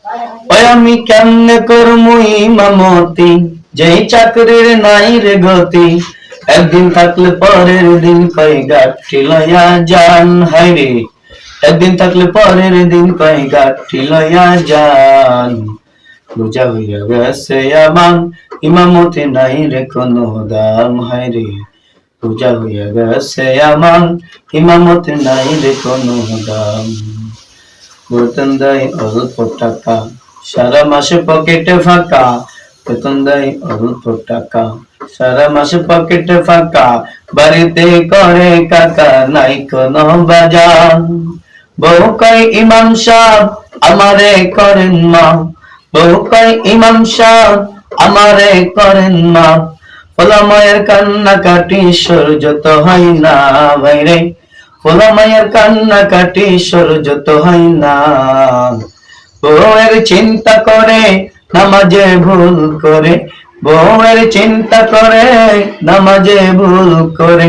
ওই আমি কেমনে করমু ইমামতি, যেই চাকরির নাই রে গতি, একদিন থাকলে পরের দিন কই গাঠি লইয়া যান, হায়রে একদিন থাকলে পরের দিন কই গাঠি লইয়া যান। বোঝা হইয়া গেছে আমার ইমামতি নাই রে কোনো দাম, হায়রে বোঝা হইয়া গেছে আমার ইমামতি নাই রে কোনো দাম। বেতন দেয় অল্প টাকা, সারা মাসে পকেটে ফাঁকা, বেতন দেয় অল্প টাকা, সারা মাসে পকেটে ফাঁকা, বাড়িতে করে কাকা নাই কোনো বাজার। বউ কয় ইমাম সাহেব আমারে করেন মা, বউ কয় ইমাম সাহেব আমারে করেন মা, ফোলা মায়ের কান্না কাটি সহ্য তো হয় না ভাইরে, ফোলা মায়ের কান্না কাটি সহ্য তো হয় না। বউয়ের চিন্তা করে নামাজে ভুল করে, বউয়ের চিন্তা করে নামাজে ভুল করে,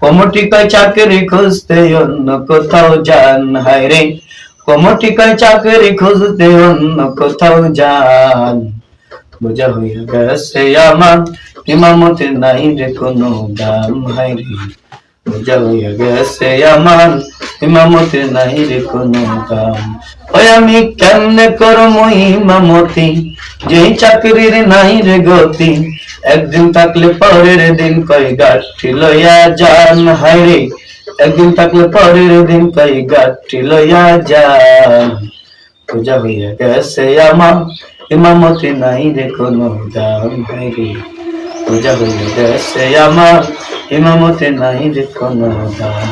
কমিটি কয় চাকরি খুঁজতে অন্য কোথাও যান, হায়রে কমিটি কয় চাকরি খুঁজতে অন্য কোথাও যান। বোঝা হইয়া গেছে আমার ইমামতি নাই রে কোনো দাম, হায়রে বোঝা হইয়া গেছে আমার ইমামতি নাই রে কোনো দাম। ওই আমি কেমনে করমু ইমামতি, যেই চাকরির নাই রে গতি, একদিন থাকলে পরের দিন কই গাঠি লইয়া যান, হায়রে একদিন থাকলে পরের দিন কই গাঠি লইয়া যান। বোঝা হইয়া গেছে আমার ইমামতি নাই রে কোনো দাম, হায়রে বোঝা হইয়া গেছে আমার ইমামতি নাই রে কোনো দাম।